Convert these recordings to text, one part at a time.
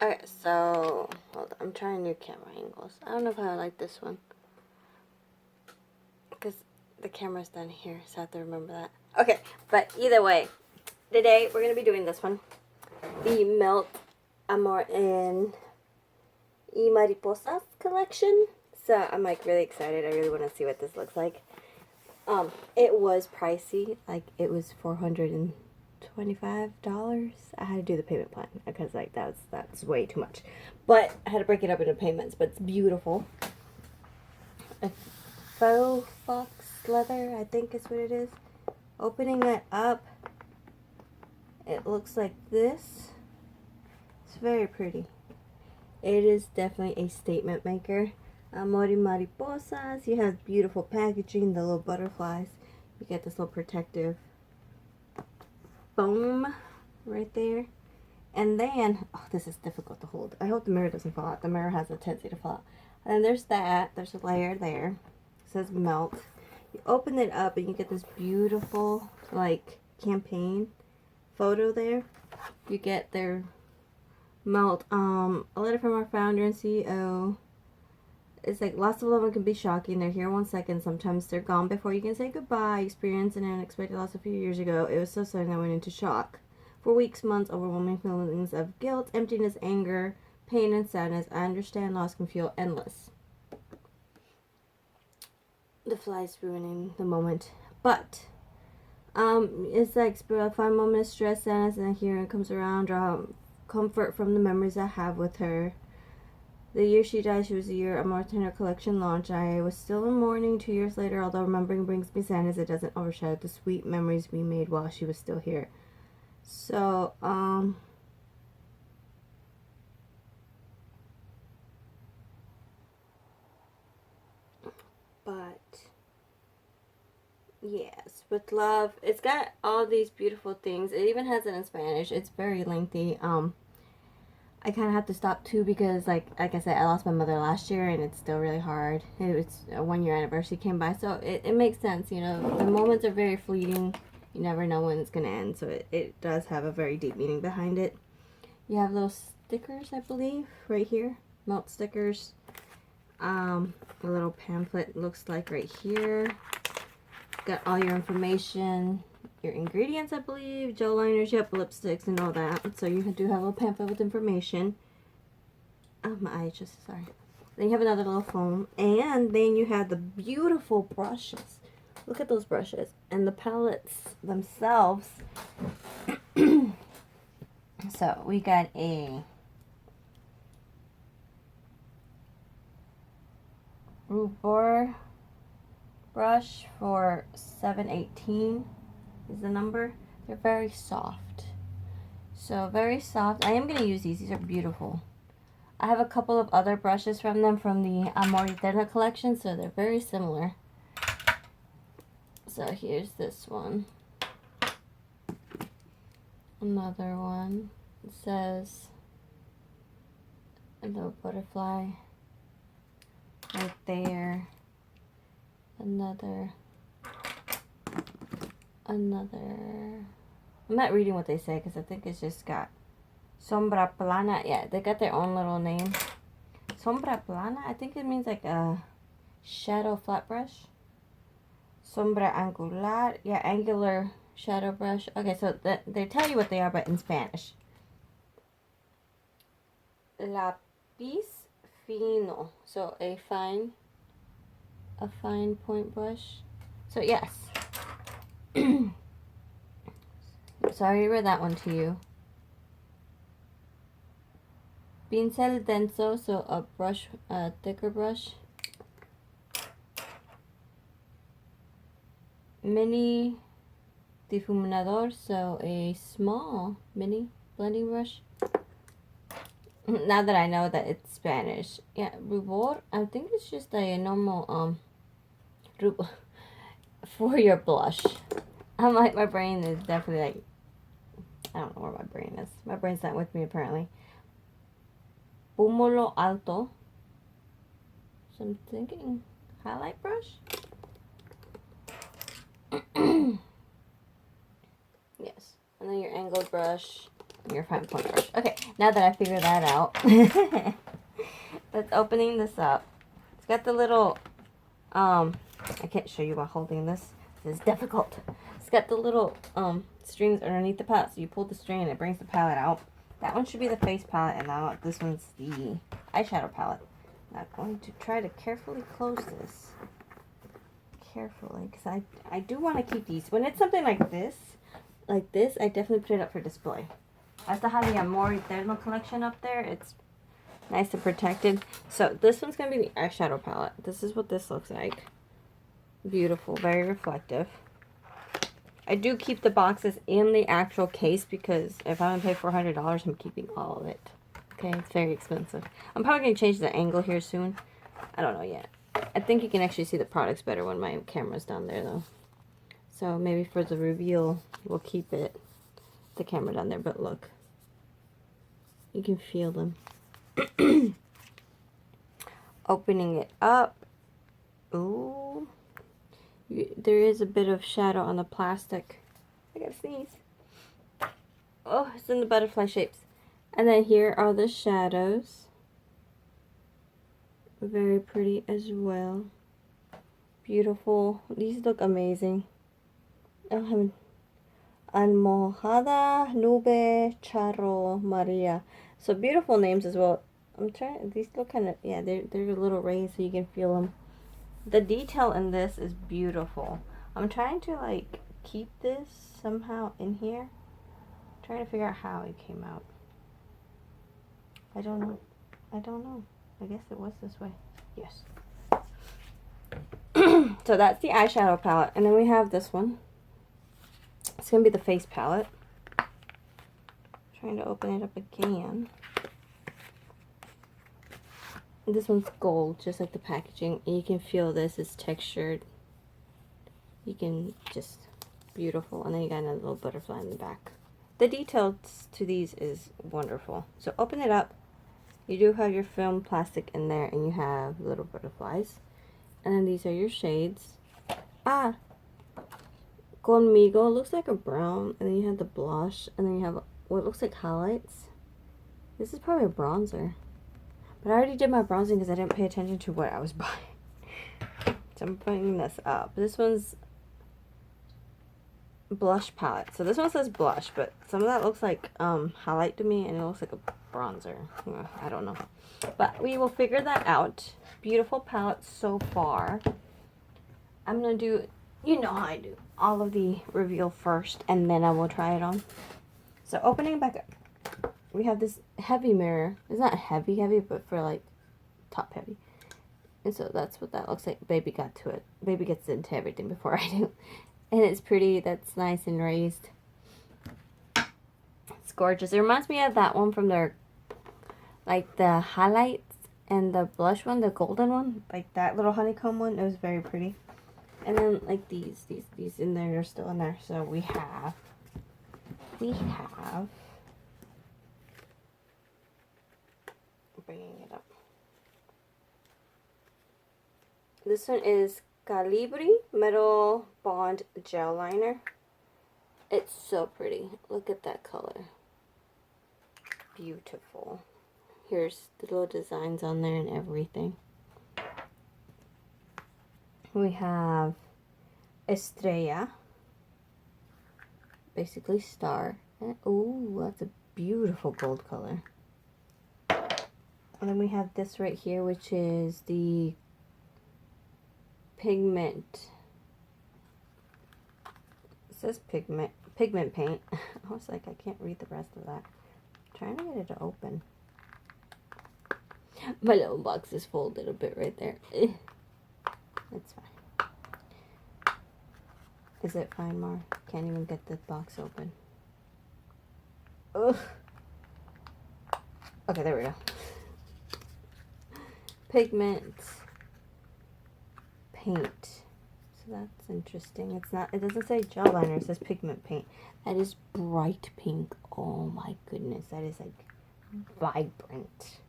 Okay, so hold on, I'm trying new camera angles. I don't know if I like this one because the camera's down here, so I have to remember that. Okay, but either way, today we're gonna be doing this one, the Melt Amor y Mariposa collection. So I'm like really excited. I really want to see what this looks like. It was pricey, like it was $425. I had to do the payment plan because like that's way too much. But I had to break it up into payments, but it's beautiful. A faux fox leather, I think is what it is. Opening it up, it looks like this. It's very pretty. It is definitely a statement maker. Amor y Mariposas. You have beautiful packaging, the little butterflies. You get this little protective foam right there. And then, oh, this is difficult to hold. I hope the mirror doesn't fall out. The mirror has a tendency to fall out. And then there's that. There's a layer there. It says Melt. You open it up and you get this beautiful, like, campaign photo there. You get their Melt. A letter from our founder and CEO. It's like lots of love can be shocking. They're here 1 second. Sometimes they're gone before you can say goodbye. Experience an unexpected loss a few years ago. It was so sudden I went into shock. For weeks, months, overwhelming feelings of guilt, emptiness, anger, pain, and sadness. I understand loss can feel endless. The flies ruining the moment. But it's like a fine moment of stress, sadness, and here it comes around. Draw comfort from the memories I have with her. The year she died, she was the year Amor Tender collection launched. I was still in mourning 2 years later, although remembering brings me sadness, it doesn't overshadow the sweet memories we made while she was still here. So, but, yes, with love. It's got all these beautiful things. It even has it in Spanish. It's very lengthy. I kind of have to stop too because, like I said, I lost my mother last year and it's still really hard. It was a 1 year anniversary came by, so it makes sense, you know. The moments are very fleeting. You never know when it's going to end, so it does have a very deep meaning behind it. You have little stickers, I believe, right here. Melt stickers. A little pamphlet looks like right here. Got all your information. Your ingredients, I believe, gel liners, yep, lipsticks, and all that. So you do have a little pamphlet with information. Oh, my eye just, sorry. Then you have another little foam. And then you have the beautiful brushes. Look at those brushes. And the palettes themselves. So we got a Rubor brush for $7.18 is the number. They're very soft. So very soft. I am going to use these. These are beautiful. I have a couple of other brushes from them from the Amor y Mariposa collection, so they're very similar. So here's this one. Another one. It says a little butterfly right there. Another. I'm not reading what they say because I think it's just got Sombra Plana. Yeah, they got their own little name. Sombra Plana, I think it means like a shadow flat brush. Sombra Angular, yeah, angular shadow brush. Okay, so they tell you what they are, but in Spanish. Lapis fino, so a fine point brush. So yes. So I already read that one to you. Pincel denso, so a brush, a thicker brush. Mini difuminador, so a small mini blending brush. Now that I know that it's Spanish. Yeah, Rubor, I think it's just a normal, for your blush. I'm like, my brain is definitely like, I don't know where my brain is. My brain's not with me apparently. Pómulo alto. So I'm thinking highlight brush. Yes. And then your angled brush. your fine point brush. Okay, now that I figured that out, let's opening this up. It's got the little, I can't show you while holding this. This is difficult. It's got the little strings underneath the palette, so you pull the string and it brings the palette out. That one should be the face palette, and now this one's the eyeshadow palette. I'm going to try to carefully close this. Carefully, because I do want to keep these. When it's something like this, I definitely put it up for display. I still have the Amor y Mariposa collection up there. It's nice and protected. So this one's going to be the eyeshadow palette. This is what this looks like. Beautiful, very reflective. I do keep the boxes in the actual case because if I'm going to pay $400, I'm keeping all of it. Okay, it's very expensive. I'm probably going to change the angle here soon. I don't know yet. I think you can actually see the products better when my camera's down there though. So maybe for the reveal, we'll keep it, the camera down there. But look, you can feel them. Opening it up. Ooh. There is a bit of shadow on the plastic. I gotta sneeze. Oh, it's in the butterfly shapes. And then here are the shadows. Very pretty as well. Beautiful. These look amazing. Almohada, Nube, Charo, Maria. So beautiful names as well. I'm trying. These look kind of, yeah, they're a little raised so you can feel them. The detail in this is beautiful. I'm trying to like keep this somehow in here. I'm trying to figure out how it came out. I don't know. I guess it was this way. Yes. So that's the eyeshadow palette. And then we have this one. It's going to be the face palette. Trying to open it up again. This one's gold, just like the packaging. And you can feel this is textured. You can just, beautiful. And then you got another little butterfly in the back. The details to these is wonderful. So open it up. You do have your film plastic in there, and you have little butterflies. And then these are your shades. Conmigo looks like a brown, and then you have the blush, and then you have what looks like highlights. This is probably a bronzer. But I already did my bronzing because I didn't pay attention to what I was buying. So I'm putting this up. This one's blush palette. So this one says blush, but some of that looks like highlight to me, and it looks like a bronzer. I don't know. But we will figure that out. Beautiful palette so far. I'm going to do, you know how I do, all of the reveal first, and then I will try it on. So opening back up, we have this heavy mirror. It's not heavy, but for like top heavy. And so that's what that looks like. Baby got to it. Baby gets into everything before I do. And it's pretty. That's nice and raised. It's gorgeous. It reminds me of that one from their, like the highlights and the blush one, the golden one. Like that little honeycomb one. It was very pretty. And then like these in there are still in there. So we have bringing it up. This one is Calibri Metal Bond Gel Liner. It's so pretty. Look at that color. Beautiful. Here's the little designs on there and everything. We have Estrella. Basically star. Ooh, that's a beautiful gold color. And then we have this right here, which is the pigment. It says pigment paint. I was like, I can't read the rest of that. I'm trying to get it to open. My little box is folded a bit right there. It's fine. Is it fine, Mar? Can't even get the box open. Ugh. Okay, there we go. Pigment paint. So that's interesting. It's not, it doesn't say gel liner, it says pigment paint. That is bright pink. Oh my goodness, that is like vibrant.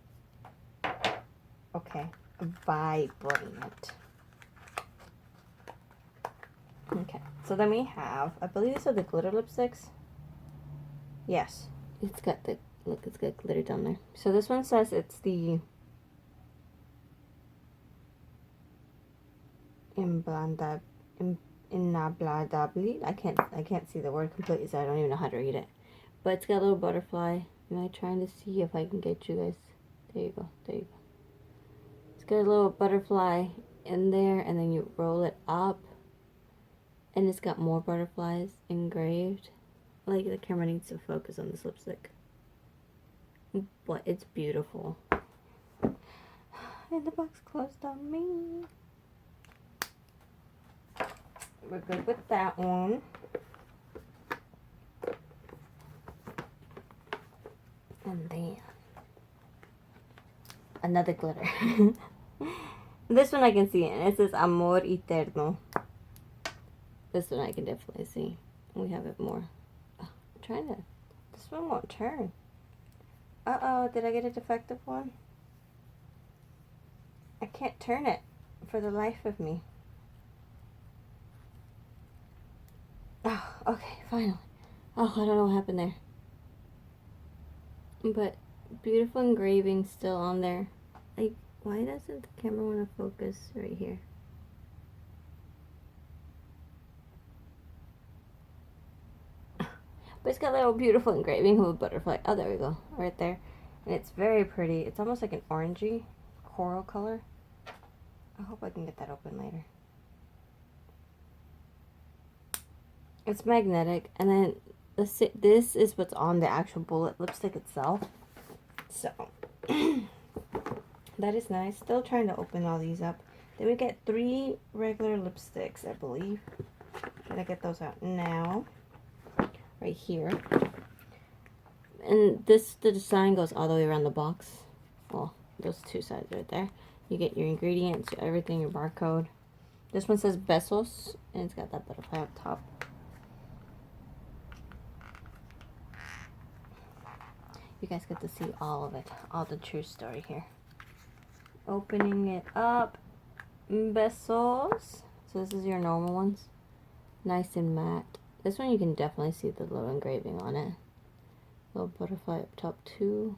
Okay, vibrant. Okay, so then we have, I believe these are the glitter lipsticks. Yes, it's got the, look, it's got glitter down there. So this one says it's the Inabladable. I can't see the word completely, so I don't even know how to read it. But it's got a little butterfly. Am I trying to see if I can get you guys? There you go. There you go. It's got a little butterfly in there, and then you roll it up, and it's got more butterflies engraved. Like, the camera needs to focus on this lipstick. But it's beautiful. And the box closed on me. We're good with that one. And then another glitter. This one I can see, and it says Amor Eterno. This one I can definitely see. We have it more. Oh, I'm trying to. This one won't turn. Uh-oh, did I get a defective one? I can't turn it for the life of me. Oh, okay, finally. Oh, I don't know what happened there. But beautiful engraving still on there. Like, why doesn't the camera want to focus right here? But it's got a little beautiful engraving of a butterfly. Oh, there we go. Right there. And it's very pretty. It's almost like an orangey coral color. I hope I can get that open later. It's magnetic. And then this is what's on the actual bullet lipstick itself. So, that is nice. Still trying to open all these up. Then we get 3 regular lipsticks, I believe. I'm gonna get those out now. Right here. And the design goes all the way around the box. Well, those 2 sides right there. You get your ingredients, everything, your barcode. This one says Besos, and it's got that butterfly up top. You guys get to see all of it, all the true story here. Opening it up. Besos. So this is your normal ones. Nice and matte. This one you can definitely see the little engraving on it. Little butterfly up top too.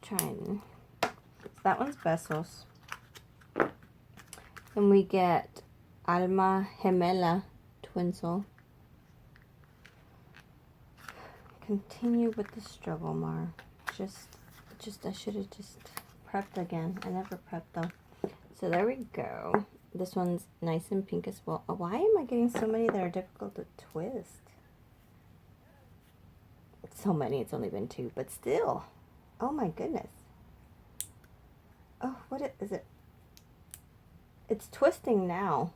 Trying. So that one's Besos. Then we get Alma Gemela, Twin Soul. Continue with the struggle, Mar. I should have just prepped again. I never prepped though. So there we go. This one's nice and pink as well. Why am I getting so many that are difficult to twist? So many, it's only been 2, but still. Oh my goodness. Oh, what is it? It's twisting now,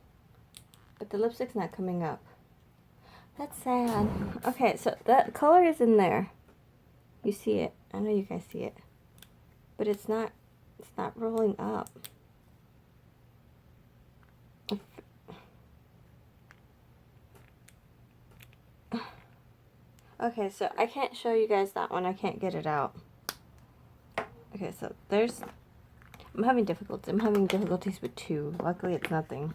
but the lipstick's not coming up. That's sad. Okay, so that color is in there. You see it. I know you guys see it. But it's not rolling up. Okay, so I can't show you guys that one. I can't get it out. Okay, so I'm having difficulties. I'm having difficulties with 2. Luckily, it's nothing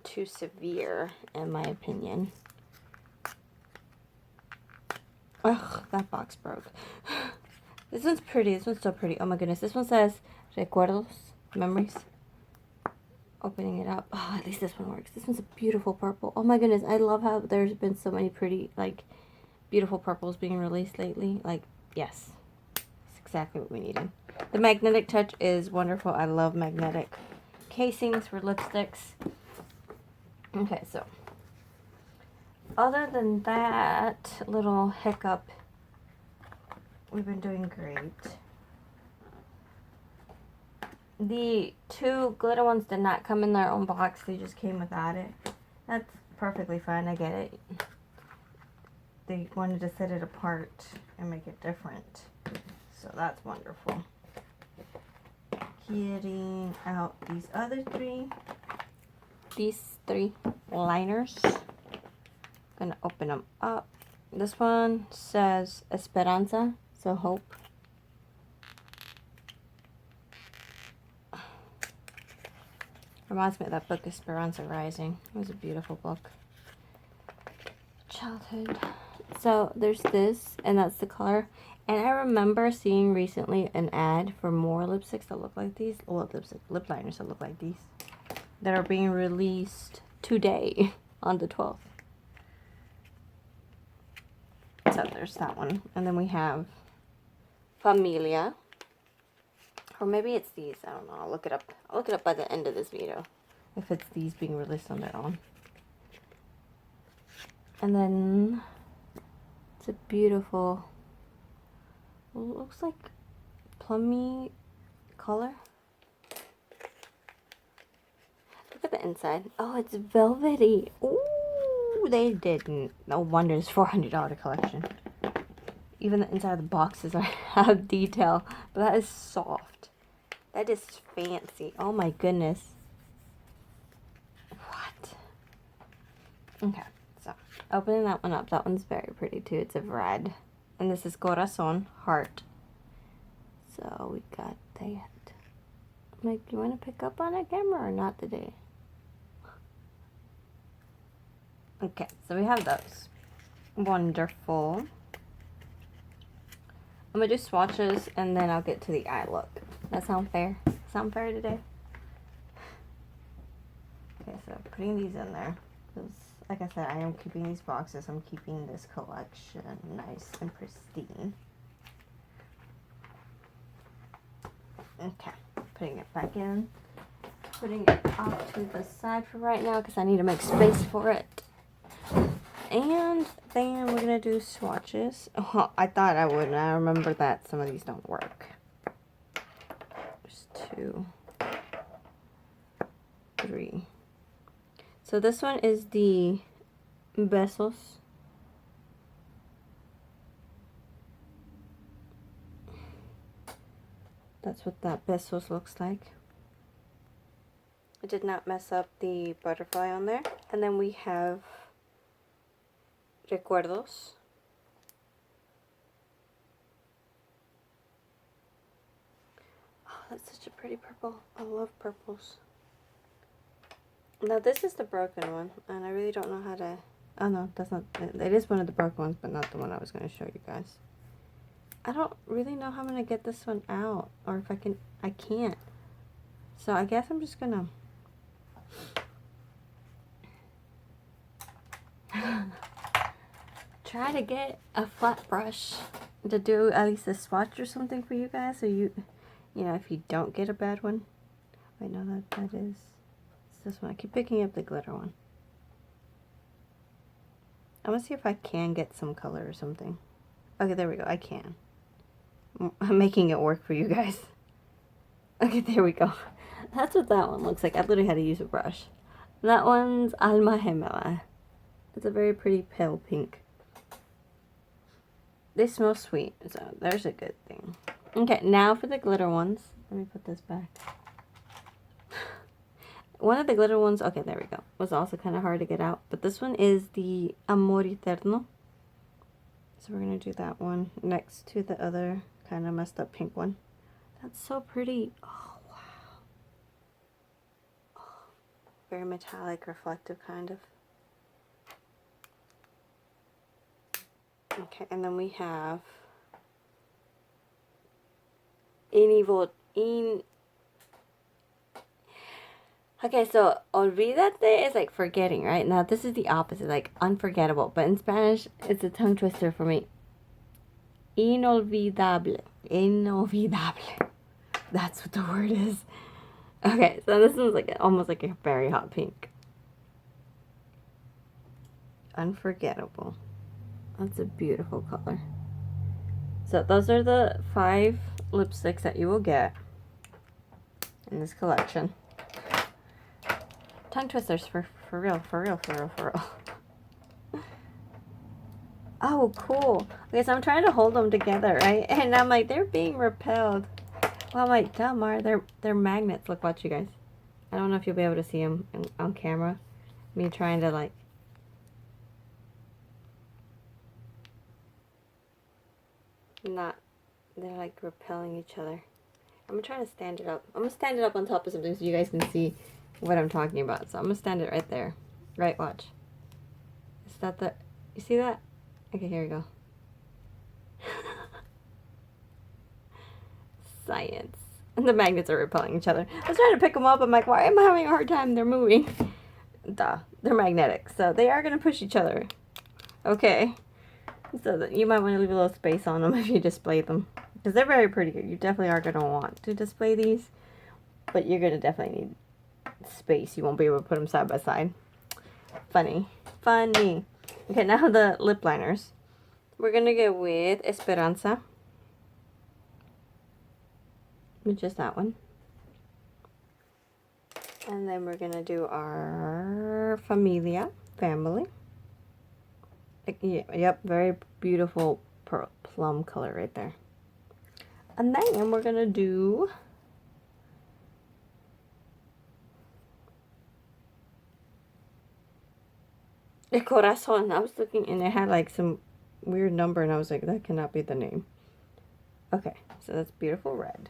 too severe, in my opinion. Ugh, that box broke. This one's pretty. This one's so pretty. Oh my goodness. This one says Recuerdos, memories. Opening it up. Oh, at least this one works. This one's a beautiful purple. Oh my goodness. I love how there's been so many pretty, like, beautiful purples being released lately. Like, yes. It's exactly what we needed. The magnetic touch is wonderful. I love magnetic casings for lipsticks. Okay, so other than that little hiccup, we've been doing great. The 2 glitter ones did not come in their own box. They just came without it. That's perfectly fine. I get it. They wanted to set it apart and make it different. So that's wonderful. Getting out these other 3. These 3 liners. Gonna open them up. This one says Esperanza, so hope. Reminds me of that book, Esperanza Rising. It was a beautiful book. Childhood So there's this, and that's the color. And I remember seeing recently an ad for more lipsticks that look like these. Well, lip liners that look like these. That are being released today on the 12th. So there's that one. And then we have Familia. Or maybe it's these. I don't know. I'll look it up. I'll look it up by the end of this video. If it's these being released on their own. And then it's a beautiful, well, it looks like plummy color. Look at the inside. Oh, it's velvety. Ooh, they didn't. No wonder it's $400 collection. Even the inside of the boxes have detail, but that is soft. That is fancy. Oh my goodness. What? Okay, so opening that one up. That one's very pretty too. It's a red. And this is Corazon Heart. So we got that. I'm like, you want to pick up on a camera or not today? Okay, so we have those. Wonderful. I'm going to do swatches and then I'll get to the eye look. That sound fair? Sound fair today? Okay, so putting these in there. Because, like I said, I am keeping these boxes. I'm keeping this collection nice and pristine. Okay, putting it back in. Putting it off to the side for right now because I need to make space for it. And then we're going to do swatches. Oh, I thought I would, and I remember that some of these don't work. There's 2, 3. So this one is the Besos. That's what that Besos looks like. I did not mess up the butterfly on there. And then we have Recuerdos. Oh, that's such a pretty purple. I love purples. Now this is the broken one, and I really don't know how to... Oh no, that's not... It is one of the broken ones, but not the one I was going to show you guys. I don't really know how I'm going to get this one out, or if I can... I can't. So I guess I'm just going to... try to get a flat brush to do at least a swatch or something for you guys, so you know, if you don't get a bad one. I know that is it's this one. I keep picking up the glitter one. I want to see if I can get some color or something. Okay, there we go. I can. I'm making it work for you guys. Okay, there we go. That's what that one looks like. I literally had to use a brush. That one's Alma Gemela. It's a very pretty pale pink. They smell sweet, so there's a good thing. Okay, now for the glitter ones. Let me put this back. One of the glitter ones, okay, there we go, was also kind of hard to get out. But this one is the Amor Eterno. So we're going to do that one next to the other kind of messed up pink one. That's so pretty. Oh, wow. Oh, very metallic, reflective kind of. Okay, and then we have Okay, so olvídate is like forgetting, right? Now this is the opposite, like unforgettable. But in Spanish, it's a tongue twister for me. Inolvidable. Inolvidable. That's what the word is. Okay, so this one's like almost like a very hot pink. Unforgettable. That's a beautiful color. So those are the 5 lipsticks that you will get in this collection. Tongue twisters for real. Oh, cool. Okay, so I'm trying to hold them together, right? And I'm like, they're being repelled. Well, I'm like, Delmar, they're magnets. Look, watch you guys. I don't know if you'll be able to see them on camera. Me trying to like... They're like repelling each other. I'm trying to stand it up. I'm gonna stand it up on top of something so you guys can see what I'm talking about. So I'm gonna stand it right there. Right, watch. Is that the... You see that? Okay, here we go. Science. And the magnets are repelling each other. I was trying to pick them up. I'm like, why am I having a hard time? They're moving. Duh. They're magnetic. So they are going to push each other. Okay. So that you might want to leave a little space on them if you display them. Because they're very pretty. You definitely are going to want to display these. But you're going to definitely need space. You won't be able to put them side by side. Funny. Funny. Okay, now the lip liners. We're going to go with Esperanza. Which is that one. And then we're going to do our Familia. Family. Yep, very beautiful plum color right there. And then we're going to do the Corazon. I was looking and it had like some weird number and I was like, that cannot be the name. Okay, so that's beautiful red.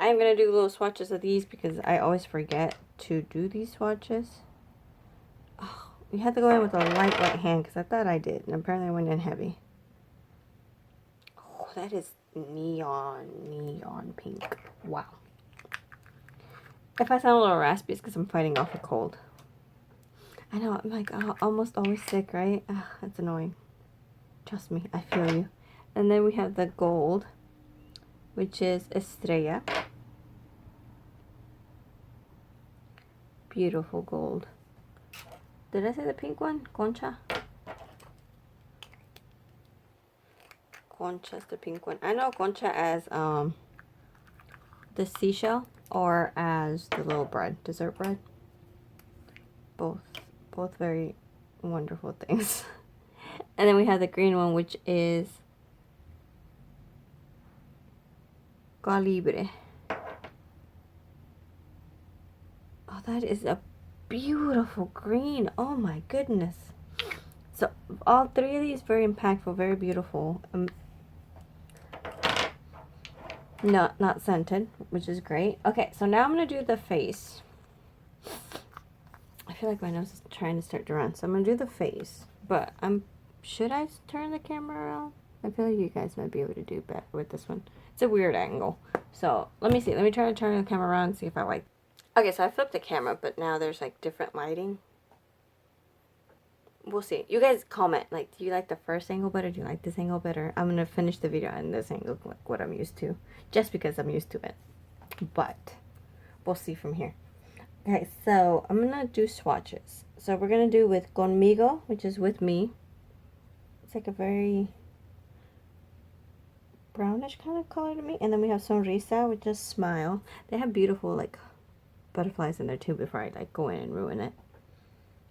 I am going to do little swatches of these because I always forget to do these swatches. Oh, you have to go in with a light hand because I thought I did. And apparently I went in heavy. Oh, that is neon pink. Wow. If I sound a little raspy, it's because I'm fighting off a cold. I know, I'm like almost always sick, right? That's annoying. Trust me, I feel you. And then we have the gold, which is Estrella. Beautiful gold. Did I say the pink one? Concha? Concha's the pink one. I know Concha as the seashell or as the little bread, dessert bread. Both very wonderful things. And then we have the green one, which is Calibri. Oh, that is a beautiful green. Oh my goodness. So all three of these very impactful, very beautiful. Not scented, which is great. Okay, so now I'm gonna do the face. I feel like my nose is trying to start to run, so I'm gonna do the face. But should I turn the camera around? I feel like you guys might be able to do better with this one. It's a weird angle. So let me see. Let me try to turn the camera around and see if I like. Okay, so I flipped the camera, but now there's like different lighting. We'll see. You guys comment, like, do you like the first angle better? Do you like this angle better? I'm gonna finish the video on this angle, like what I'm used to, just because I'm used to it. But we'll see from here. Okay, so I'm gonna do swatches. So we're gonna do with Conmigo, which is with me. It's like a very brownish kind of color to me. And then we have Sonrisa, which is smile. They have beautiful like butterflies in there too before I like go in and ruin it.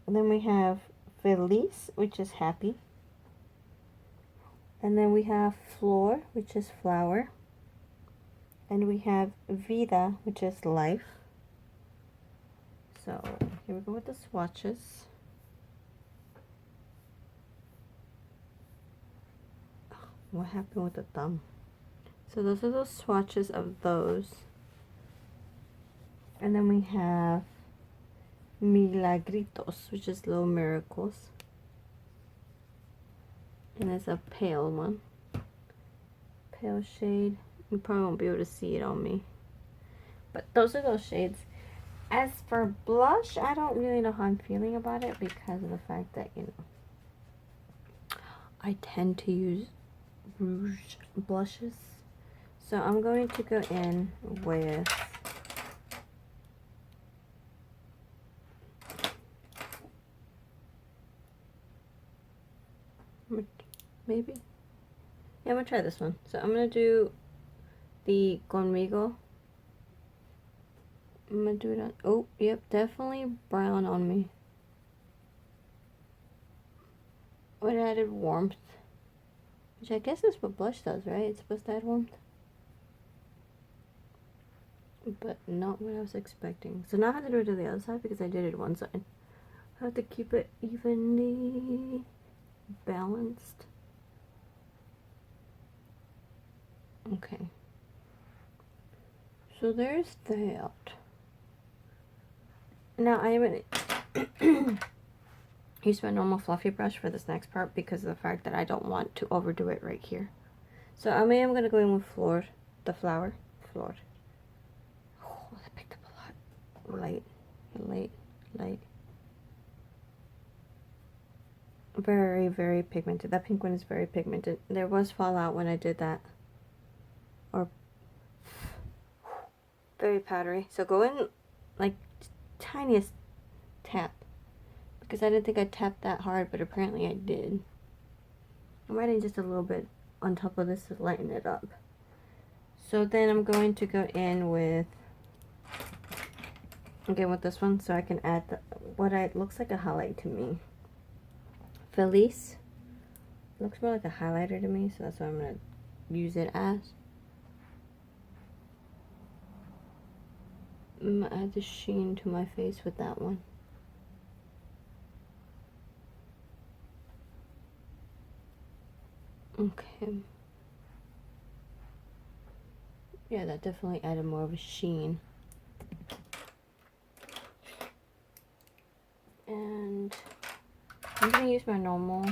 And then we have Feliz, which is happy. And then we have Flor, which is flower. And we have Vida, which is life. So here we go with the swatches. Oh, what happened with the thumb? So those are the swatches of those. And then we have Milagritos, which is little miracles. And it's a pale one. Pale shade. You probably won't be able to see it on me. But those are those shades. As for blush, I don't really know how I'm feeling about it because of the fact that, you know, I tend to use rouge blushes. So I'm going to go in with maybe. Yeah, I'm going to try this one. So I'm going to do the Conmigo. I'm going to do it on, oh, yep, definitely brown on me. But it added warmth. Which I guess is what blush does, right? It's supposed to add warmth. But not what I was expecting. So now I have to do it to the other side because I did it one side. I have to keep it evenly balanced. Okay. So there's that. Now I haven't use my normal fluffy brush for this next part because of the fact that I don't want to overdo it right here. So I am going to go in with the flower. Oh, that picked up a lot. Light. Very, very pigmented. That pink one is very pigmented. There was fallout when I did that. Or very powdery. So go in like tiniest tap. Because I didn't think I tapped that hard, but apparently I did. I'm adding just a little bit on top of this to lighten it up. So then I'm going to go in with, again with this one, so I can add what looks like a highlight to me. Felice. Looks more like a highlighter to me, so that's what I'm going to use it as. I'm going to add the sheen to my face with that one. Okay. Yeah, that definitely added more of a sheen. And I'm going to use my normal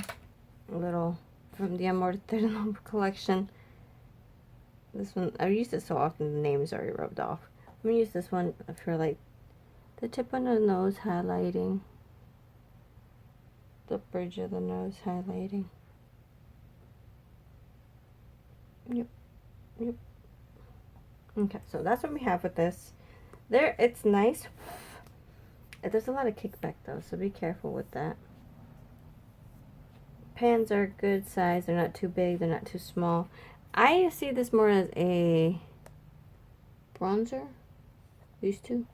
little, from the Amor y Mariposa collection. This one, I've used it so often the name is already rubbed off. I'm going to use this one for like the tip of the nose highlighting. The bridge of the nose highlighting. Yep. Okay, so that's what we have with this. It's nice. There's a lot of kickback though, so be careful with that. Pans are good size. They're not too big. They're not too small. I see this more as a bronzer. Used to.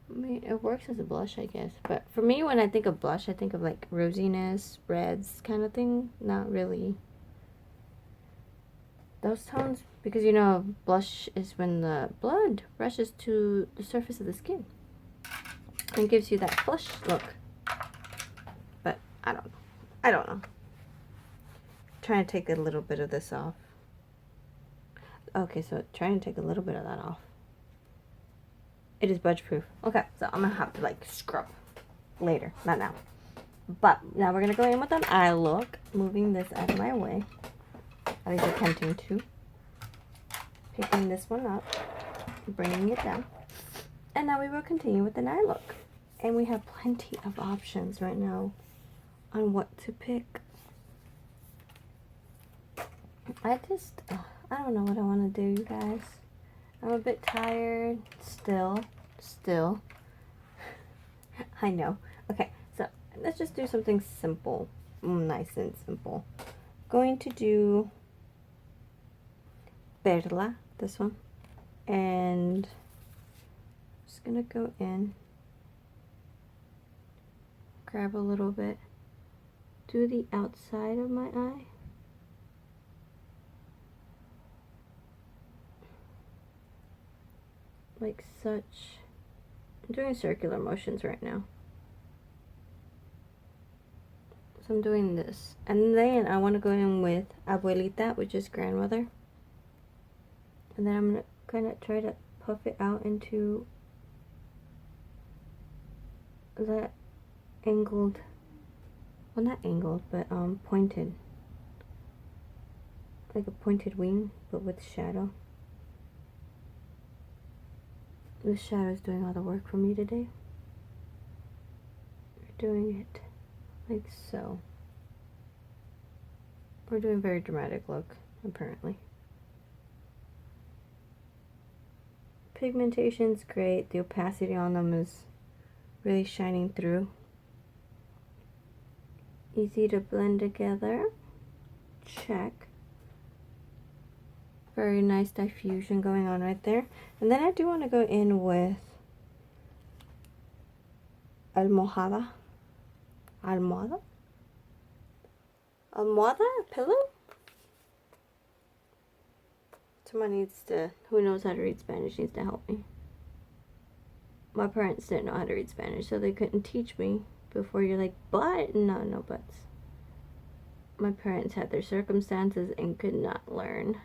I mean, it works as a blush, I guess. But for me, when I think of blush, I think of like rosiness, reds kind of thing. Not really those tones, because you know blush is when the blood rushes to the surface of the skin and gives you that flush look. But I don't know. Trying to take a little bit of this off. Okay, so trying to take a little bit of that off. It is budge proof. Okay, so I'm gonna have to like scrub later, not now. But now we're gonna go in with an eye look, moving this out of my way. At least attempting to. Picking this one up, bringing it down. And now we will continue with an eye look. And we have plenty of options right now on what to pick. I don't know what I want to do, you guys. I'm a bit tired still. I know. Okay, so let's just do something simple. Nice and simple. Going to do Perla, this one. And I'm just going to go in. Grab a little bit. Do the outside of my eye. Like such. I'm doing circular motions right now. So I'm doing this. And then I want to go in with Abuelita, which is grandmother. And then I'm going to kind of try to puff it out into that angled, well not angled, but pointed. Like a pointed wing, but with shadow. The shadow is doing all the work for me today. We're doing it like so. We're doing a very dramatic look, apparently. Pigmentation's great. The opacity on them is really shining through. Easy to blend together. Check. Very nice diffusion going on right there. And then I do want to go in with Almohada, pillow? Someone needs to, who knows how to read Spanish, needs to help me. My parents didn't know how to read Spanish, so they couldn't teach me. Before you're like, but? No buts. My parents had their circumstances and could not learn.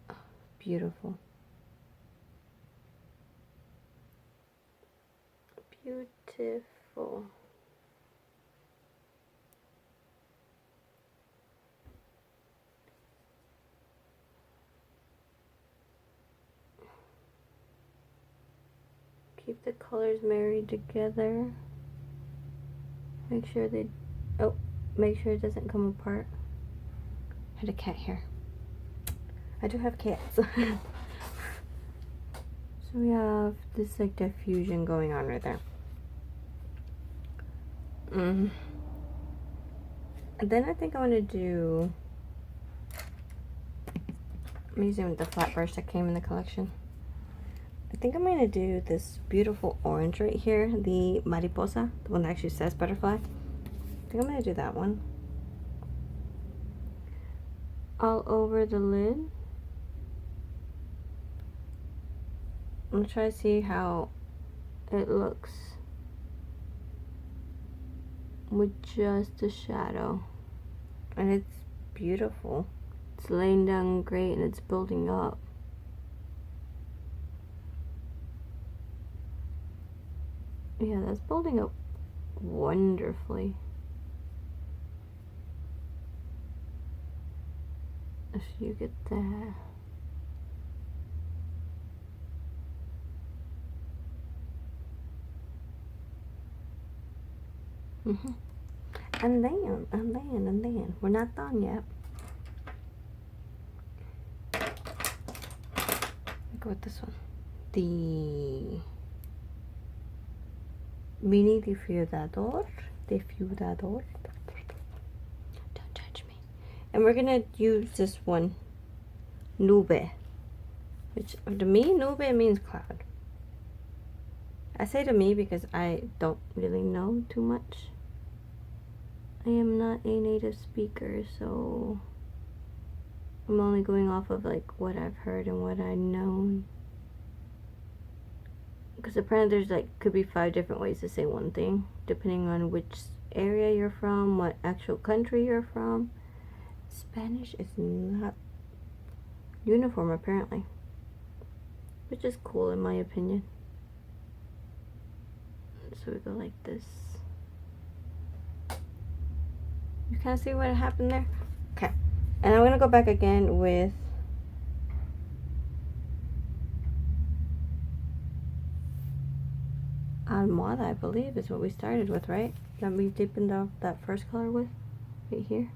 Oh, beautiful. Beautiful. Keep the colors married together. Make sure they, oh, make sure it doesn't come apart. I had a cat here. I do have cats. So we have this like diffusion going on right there. And then I think I want to do, I'm using the flat brush that came in the collection. I think I'm going to do this beautiful orange right here, the Mariposa, the one that actually says butterfly. I think I'm going to do that one. All over the lid. I'm going to try to see how it looks with just the shadow. And it's beautiful. It's laying down great and it's building up. Yeah, that's building up wonderfully. If you get that. And then, we're not done yet. Go with this one. The Mini Diffusador. Don't judge me. And we're gonna use this one, Nube. Which, to me, Nube means cloud. I say to me because I don't really know too much. I am not a native speaker, so I'm only going off of like what I've heard and what I know. Because apparently there's like, could be 5 different ways to say one thing, depending on which area you're from, what actual country you're from. Spanish is not uniform apparently, which is cool in my opinion. So we go like this. You kind of see what happened there? Okay. And I'm going to go back again with Almohada, I believe, is what we started with, right? That we deepened out that first color with. Right here.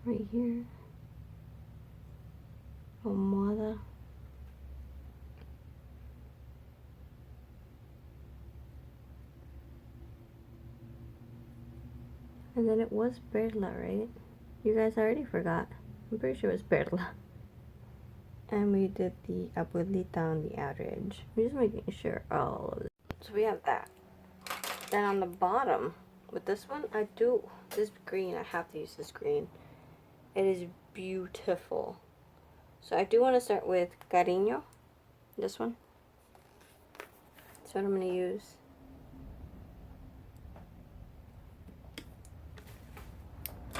Right here. Almohada. And then it was Perla, right? You guys already forgot. I'm pretty sure it was Perla. And we did the Abuelita on the outer edge. We're just making sure all of it. So we have that. Then on the bottom, with this one, I do, this green, I have to use this green. It is beautiful. So I do want to start with Cariño. This one. That's what I'm going to use.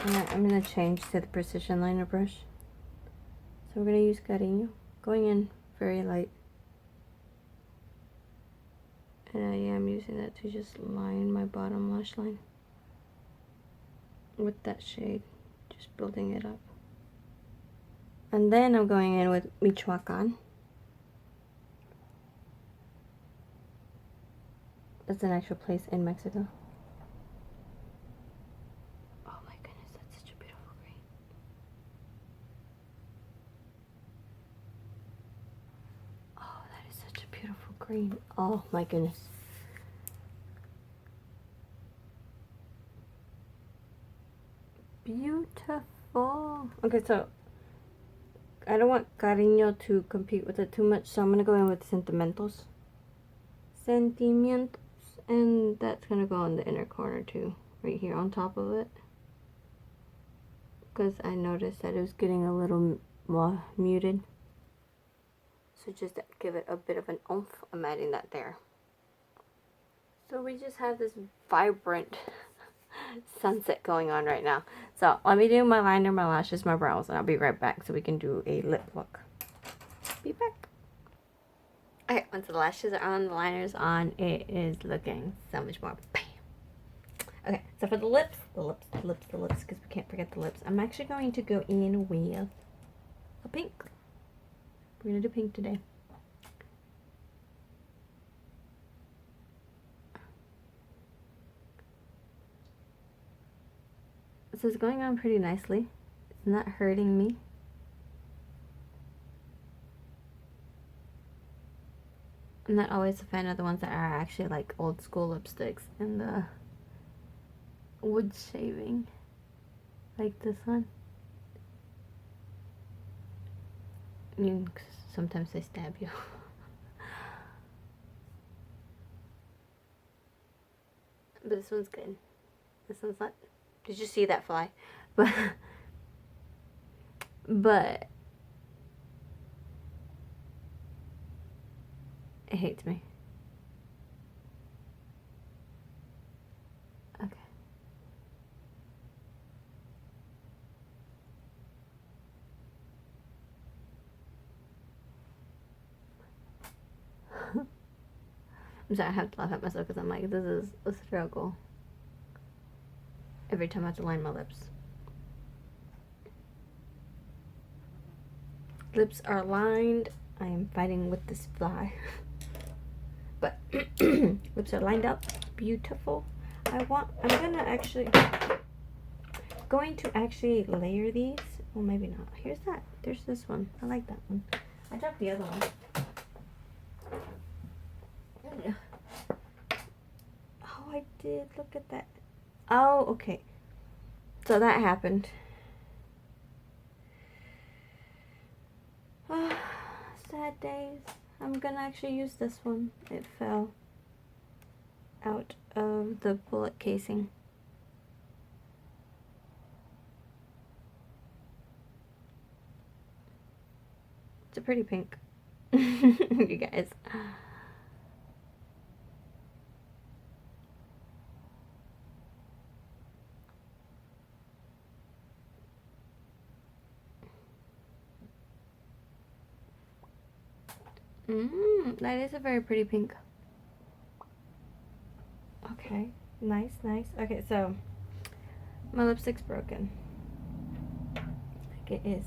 And I'm going to change to the precision liner brush. So we're going to use Cariño. Going in very light. And I am using that to just line my bottom lash line. With that shade. Just building it up. And then I'm going in with Michoacan. That's an actual place in Mexico. Oh my goodness, that's such a beautiful green. Oh, that is such a beautiful green. Oh my goodness. Beautiful. Okay, so I don't want Cariño to compete with it too much, so I'm going to go in with Sentimentos. Sentimientos. And that's going to go in the inner corner too, right here on top of it. Because I noticed that it was getting a little more muted. So just to give it a bit of an oomph, I'm adding that there. So we just have this vibrant sunset going on right now. So let me do my liner, my lashes, my brows, and I'll be right back so we can do a lip look. Be back. Okay, once the lashes are on, the liner's on, it is looking so much more bam. Okay, so for the lips, because we can't forget the lips, I'm actually going to go in with a pink. We're going to do pink today. So it's going on pretty nicely. It's not hurting me. I'm not always a fan of the ones that are actually like old school lipsticks and the wood shaving, like this one. I mean, sometimes they stab you. But this one's good. This one's not. Did you see that fly? But it hates me. Okay. I'm sorry, I have to laugh at myself because I'm like, this is a struggle. Every time I have to line my lips. Lips are lined. I am fighting with this fly. But lips are lined up. Beautiful. I'm going to actually layer these. Well, maybe not. Here's that. There's this one. I like that one. I dropped the other one. Oh, I did. Look at that. Oh, okay. So that happened. Sad days. I'm gonna actually use this one. It fell out of the bullet casing. It's a pretty pink. You guys. That is a very pretty pink. Okay, nice, nice. Okay, so my lipstick's broken. Like it is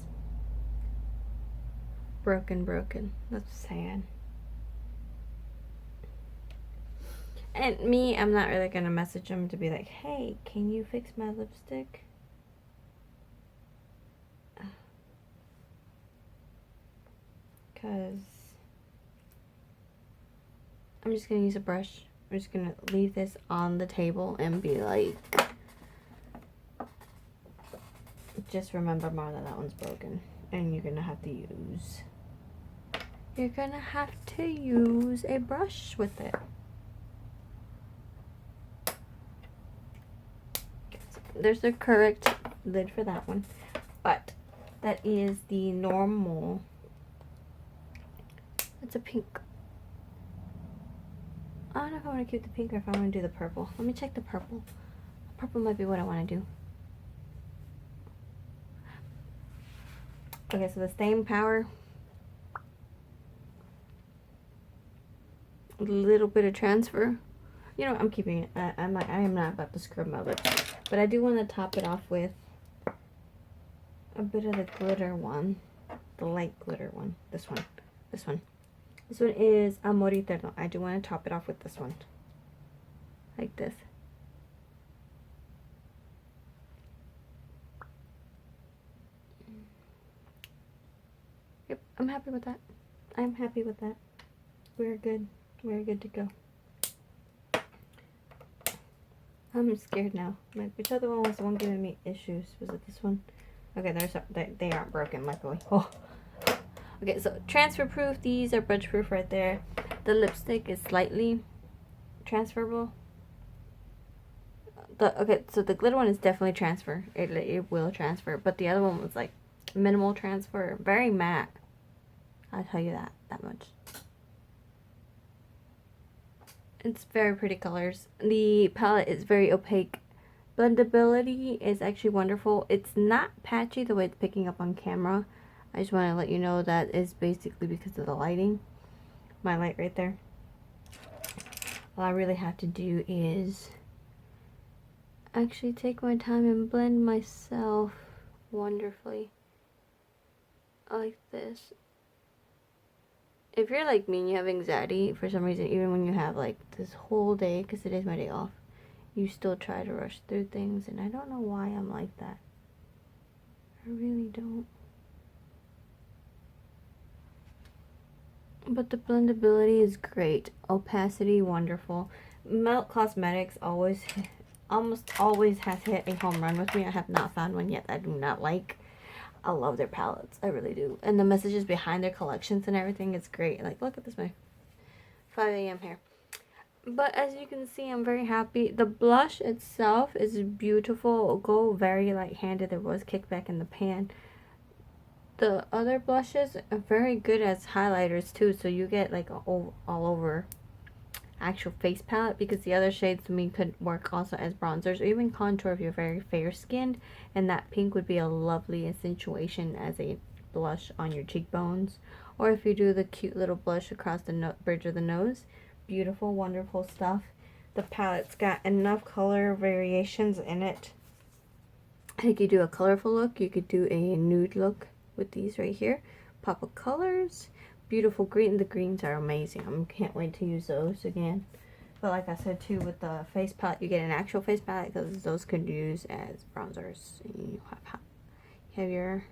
broken. That's sad. And me, I'm not really gonna message him to be like, hey, can you fix my lipstick? Because I'm just gonna use a brush. I'm just gonna leave this on the table and be like, just remember, Marla, that one's broken. And you're gonna have to use a brush with it. There's the correct lid for that one. But that is the normal. It's a pink. I don't know if I want to keep the pink or if I want to do the purple. Let me check the purple. Purple might be what I want to do. Okay, so the staying power. A little bit of transfer. You know, I'm keeping it. I am not about to scrub my lips. But I do want to top it off with a bit of the glitter one. The light glitter one. This one. This one. This one is Amor y Mariposa. I do want to top it off with this one. Like this. Yep, I'm happy with that. I'm happy with that. We're good. We're good to go. I'm scared now. Which other one was the one giving me issues? Was it this one? Okay, they aren't broken, luckily. Oh. Okay, so transfer proof. These are budge proof right there. The lipstick is slightly transferable. Okay, so the glitter one is definitely transfer. It will transfer, but the other one was like minimal transfer, very matte. I'll tell you that much. It's very pretty colors. The palette is very opaque. Blendability is actually wonderful. It's not patchy the way it's picking up on camera. I just want to let you know that is basically because of the lighting. my light right there. All I really have to do is actually take my time and blend myself wonderfully. Like this. If you're like me and you have anxiety for some reason, even when you have like this whole day, because today's my day off, you still try to rush through things, and I don't know why I'm like that. I really don't. But the blendability is great. Opacity, wonderful. Melt Cosmetics almost always has hit a home run with me. I have not found one yet that I do not like. I love their palettes. I really do. And the messages behind their collections and everything is great. Like, look at this, my 5 a.m. hair. But as you can see, I'm very happy. The blush itself is beautiful. It'll go very light-handed. There was kickback in the pan. The other blushes are very good as highlighters too, so you get like all over actual face palette, because the other shades to me could work also as bronzers or even contour if you're very fair skinned, and that pink would be a lovely accentuation as a blush on your cheekbones, or if you do the cute little blush across the bridge of the nose. Beautiful, wonderful stuff. The palette's got enough color variations in it. You could do a colorful look, you could do a nude look with these right here. Pop of colors, beautiful green. The greens are amazing. I can't wait to use those again. But like I said too, with the face palette, you get an actual face palette, because those could use as bronzers. You have your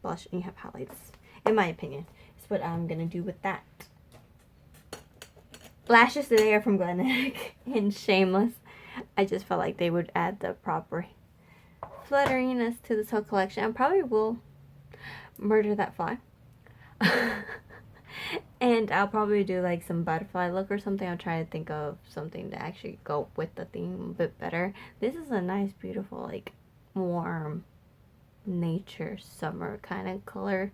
blush and you have highlights. In my opinion, it's what I'm gonna do with that. Lashes today are from Glenetic and Shameless. I just felt like they would add the proper flutteriness to this whole collection. I probably will murder that fly. And I'll probably do like some butterfly look or something. I'll try to think of something to actually go with the theme a bit better. This is a nice, beautiful, like warm nature summer kind of color.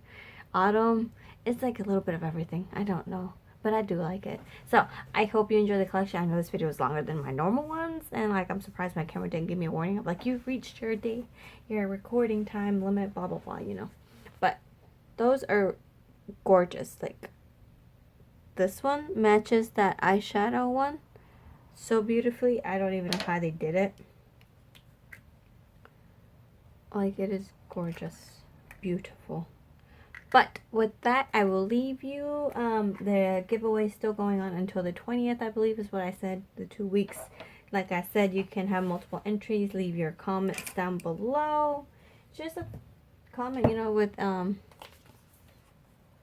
Autumn. It's like a little bit of everything. I don't know, but I do like it. So I hope you enjoy the collection. I know this video is longer than my normal ones, and like I'm surprised my camera didn't give me a warning of like, you've reached your recording time limit, blah blah blah, you know. But those are gorgeous. Like, this one matches that eyeshadow one so beautifully. I don't even know how they did it. Like, it is gorgeous, beautiful. But with that, I will leave you. The giveaway is still going on until the 20th, I believe is what I said, the 2 weeks. Like I said, you can have multiple entries. Leave your comments down below. Just a comment, you know, with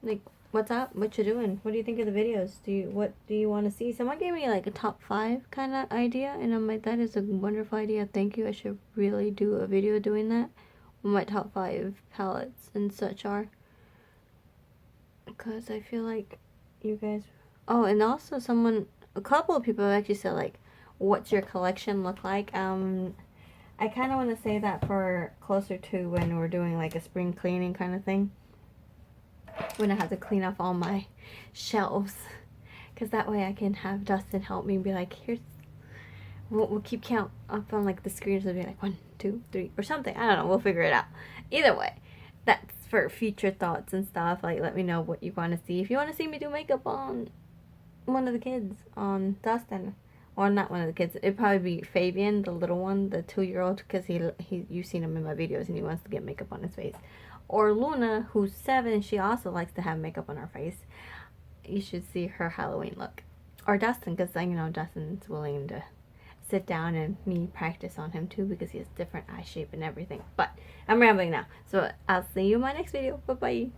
like, what's up, what you doing, what do you think of the videos, what do you want to see? Someone gave me like a top 5 kind of idea, and I'm like, that is a wonderful idea, thank you. I should really do a video doing that, what my top 5 palettes and such are, because I feel like you guys, oh, and also a couple of people have actually said like, what's your collection look like? I kind of want to say that for closer to when we're doing like a spring cleaning kind of thing, when I have to clean off all my shelves, because that way I can have Dustin help me and be like, here's, we'll keep count up on like the screens, it'll be like 1, 2, 3 or something, I don't know, we'll figure it out. Either way, that's for future thoughts and stuff. Like, let me know what you want to see. If you want to see me do makeup on one of the kids, on Dustin, or not one of the kids, it'd probably be Fabian, the little one, the 2-year-old, because you've seen him in my videos and he wants to get makeup on his face. Or Luna, who's 7, she also likes to have makeup on her face. You should see her Halloween look. Or Dustin, because, you know, Dustin's willing to sit down and me practice on him too, because he has different eye shape and everything. But I'm rambling now, so I'll see you in my next video. Bye bye.